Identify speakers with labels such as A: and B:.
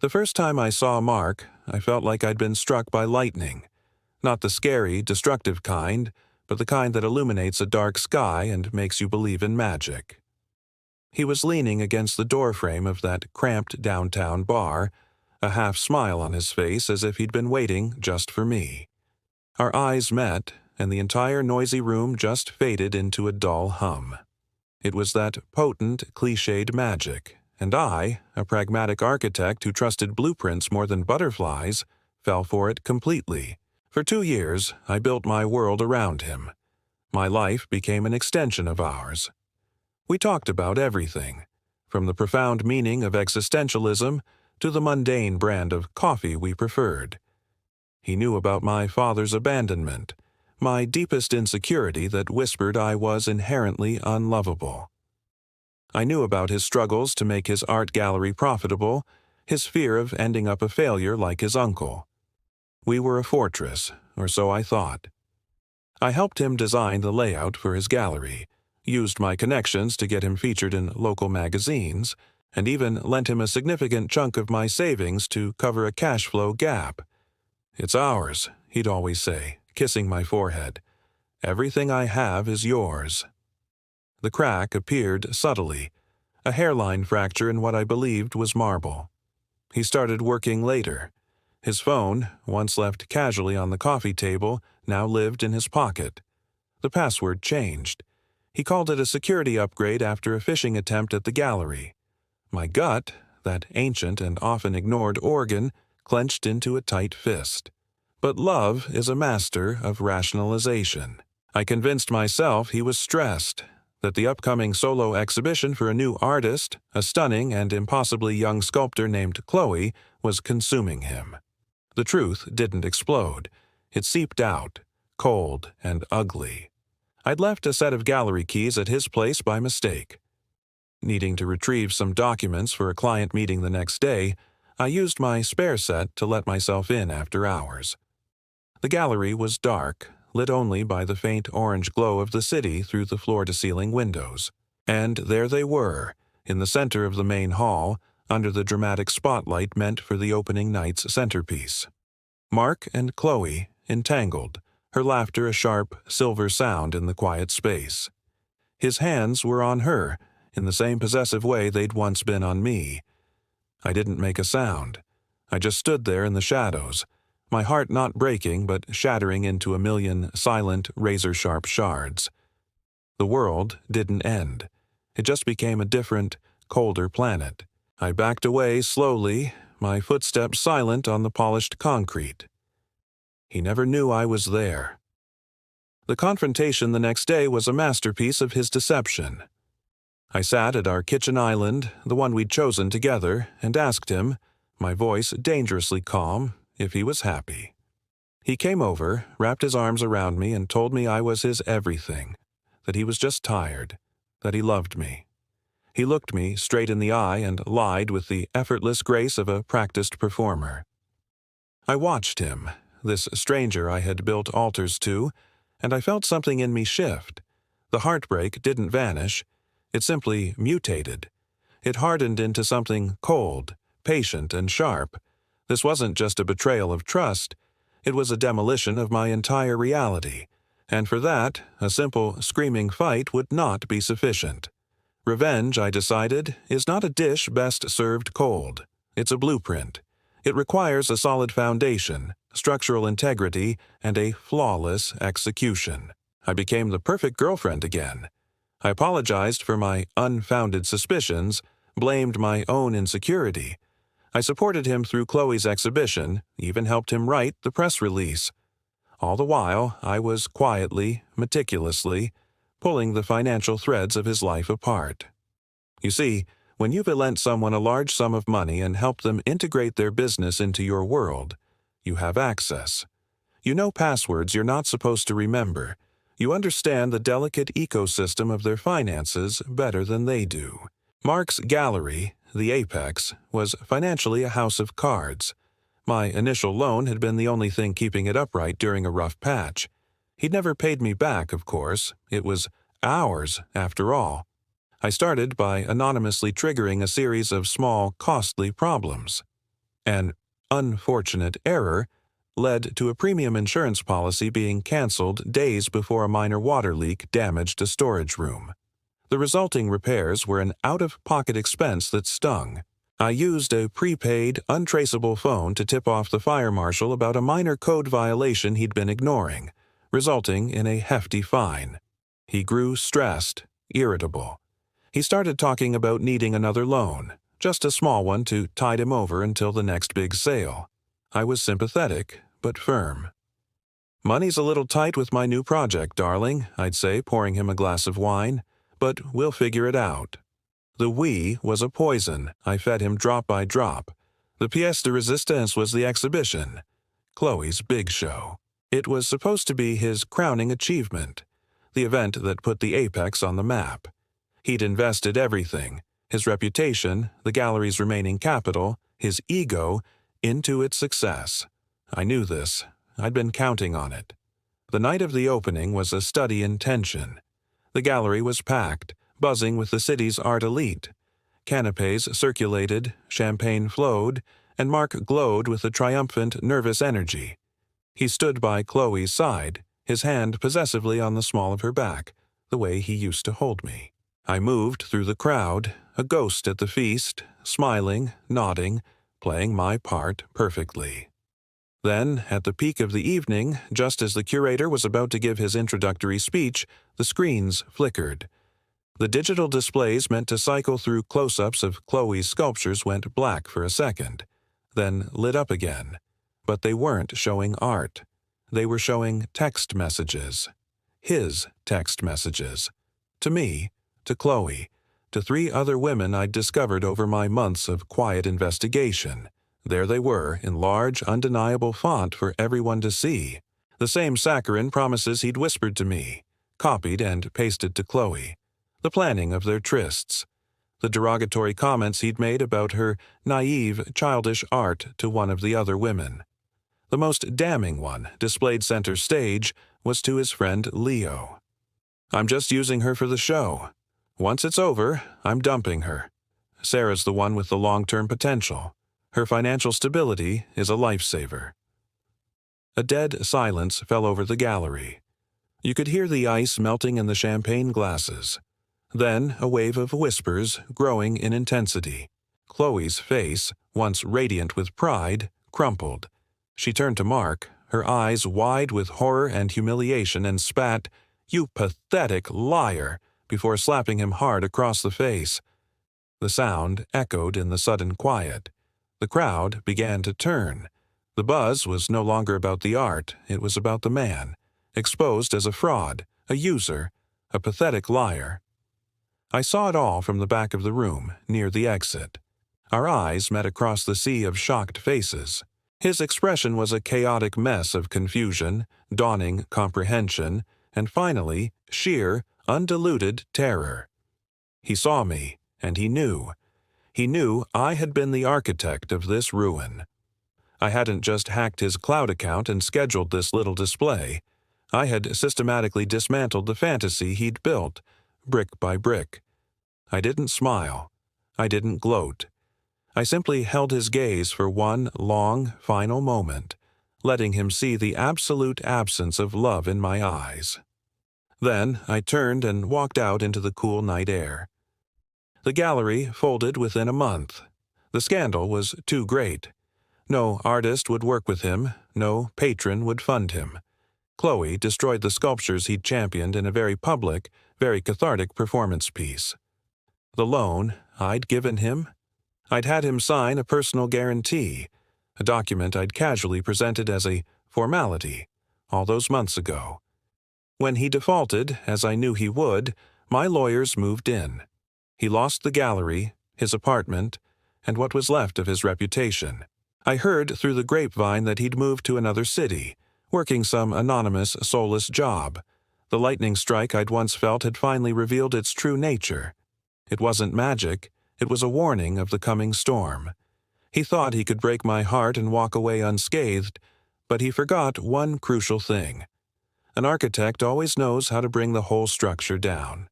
A: The first time I saw Mark, I felt like I'd been struck by lightning. Not the scary, destructive kind, but the kind that illuminates a dark sky and makes you believe in magic. He was leaning against the doorframe of that cramped downtown bar, a half smile on his face as if he'd been waiting just for me. Our eyes met, and the entire noisy room just faded into a dull hum. It was that potent, cliched magic, and I, a pragmatic architect who trusted blueprints more than butterflies, fell for it completely. For 2 years, I built my world around him. My life became an extension of ours. We talked about everything, from the profound meaning of existentialism to the mundane brand of coffee we preferred. He knew about my father's abandonment, my deepest insecurity that whispered I was inherently unlovable. I knew about his struggles to make his art gallery profitable, his fear of ending up a failure like his uncle. We were a fortress, or so I thought. I helped him design the layout for his gallery, used my connections to get him featured in local magazines, and even lent him a significant chunk of my savings to cover a cash flow gap. "It's ours," he'd always say, kissing my forehead. "Everything I have is yours." The crack appeared subtly, a hairline fracture in what I believed was marble. He started working later. His phone, once left casually on the coffee table, now lived in his pocket. The password changed. He called it a security upgrade after a phishing attempt at the gallery. My gut, that ancient and often ignored organ, clenched into a tight fist. But love is a master of rationalization. I convinced myself he was stressed, that the upcoming solo exhibition for a new artist, a stunning and impossibly young sculptor named Chloe, was consuming him. The truth didn't explode. It seeped out, cold and ugly. I'd left a set of gallery keys at his place by mistake. Needing to retrieve some documents for a client meeting the next day, I used my spare set to let myself in after hours. The gallery was dark, lit only by the faint orange glow of the city through the floor-to-ceiling windows. And there they were, in the center of the main hall, under the dramatic spotlight meant for the opening night's centerpiece. Mark and Chloe, entangled, her laughter a sharp, silver sound in the quiet space. His hands were on her, in the same possessive way they'd once been on me. I didn't make a sound. I just stood there in the shadows, my heart not breaking but shattering into a million silent, razor-sharp shards. The world didn't end. It just became a different, colder planet. I backed away slowly, my footsteps silent on the polished concrete. He never knew I was there. The confrontation the next day was a masterpiece of his deception. I sat at our kitchen island, the one we'd chosen together, and asked him, my voice dangerously calm, if he was happy. He came over, wrapped his arms around me, and told me I was his everything, that he was just tired, that he loved me. He looked me straight in the eye and lied with the effortless grace of a practiced performer. I watched him, this stranger I had built altars to, and I felt something in me shift. The heartbreak didn't vanish. It simply mutated. It hardened into something cold, patient, and sharp. This wasn't just a betrayal of trust. It was a demolition of my entire reality, and for that, a simple, screaming fight would not be sufficient. Revenge, I decided, is not a dish best served cold. It's a blueprint. It requires a solid foundation, structural integrity, and a flawless execution. I became the perfect girlfriend again. I apologized for my unfounded suspicions, blamed my own insecurity. I supported him through Chloe's exhibition, even helped him write the press release. All the while, I was quietly, meticulously, pulling the financial threads of his life apart. You see, when you've lent someone a large sum of money and helped them integrate their business into your world, you have access. You know passwords you're not supposed to remember. You understand the delicate ecosystem of their finances better than they do. Mark's gallery, the Apex, was financially a house of cards. My initial loan had been the only thing keeping it upright during a rough patch. He'd never paid me back, of course. It was ours, after all. I started by anonymously triggering a series of small, costly problems. An unfortunate error led to a premium insurance policy being canceled days before a minor water leak damaged a storage room. The resulting repairs were an out-of-pocket expense that stung. I used a prepaid, untraceable phone to tip off the fire marshal about a minor code violation he'd been ignoring, resulting in a hefty fine. He grew stressed, irritable. He started talking about needing another loan, just a small one to tide him over until the next big sale. I was sympathetic, but firm. "Money's a little tight with my new project, darling," I'd say, pouring him a glass of wine, "but we'll figure it out." The "we" was a poison. I fed him drop by drop. The pièce de résistance was the exhibition, Chloe's big show. It was supposed to be his crowning achievement, the event that put the apex on the map. He'd invested everything, his reputation, the gallery's remaining capital, his ego, into its success. I knew this. I'd been counting on it. The night of the opening was a study in tension. The gallery was packed, buzzing with the city's art elite. Canapés circulated, champagne flowed, and Mark glowed with a triumphant, nervous energy. He stood by Chloe's side, his hand possessively on the small of her back, the way he used to hold me. I moved through the crowd, a ghost at the feast, smiling, nodding, playing my part perfectly. Then, at the peak of the evening, just as the curator was about to give his introductory speech, the screens flickered. The digital displays meant to cycle through close-ups of Chloe's sculptures went black for a second, then lit up again. But they weren't showing art. They were showing text messages. His text messages. To me, to Chloe, to 3 other women I'd discovered over my months of quiet investigation. There they were, in large, undeniable font for everyone to see. The same saccharine promises he'd whispered to me, copied and pasted to Chloe. The planning of their trysts. The derogatory comments he'd made about her naive, childish art to one of the other women. The most damning one, displayed center stage, was to his friend Leo. "I'm just using her for the show. Once it's over, I'm dumping her. Sarah's the one with the long-term potential. Her financial stability is a lifesaver." A dead silence fell over the gallery. You could hear the ice melting in the champagne glasses. Then a wave of whispers, growing in intensity. Chloe's face, once radiant with pride, crumpled. She turned to Mark, her eyes wide with horror and humiliation, and spat, "You pathetic liar," before slapping him hard across the face. The sound echoed in the sudden quiet. The crowd began to turn. The buzz was no longer about the art, it was about the man, exposed as a fraud, a user, a pathetic liar. I saw it all from the back of the room, near the exit. Our eyes met across the sea of shocked faces. His expression was a chaotic mess of confusion, dawning comprehension, and finally, sheer, undiluted terror. He saw me, and he knew. He knew I had been the architect of this ruin. I hadn't just hacked his cloud account and scheduled this little display. I had systematically dismantled the fantasy he'd built, brick by brick. I didn't smile. I didn't gloat. I simply held his gaze for one long, final moment, letting him see the absolute absence of love in my eyes. Then I turned and walked out into the cool night air. The gallery folded within a month. The scandal was too great. No artist would work with him, no patron would fund him. Chloe destroyed the sculptures he'd championed in a very public, very cathartic performance piece. The loan I'd given him? I'd had him sign a personal guarantee, a document I'd casually presented as a formality, all those months ago. When he defaulted, as I knew he would, my lawyers moved in. He lost the gallery, his apartment, and what was left of his reputation. I heard through the grapevine that he'd moved to another city, working some anonymous, soulless job. The lightning strike I'd once felt had finally revealed its true nature. It wasn't magic, it was a warning of the coming storm. He thought he could break my heart and walk away unscathed, but he forgot one crucial thing. An architect always knows how to bring the whole structure down.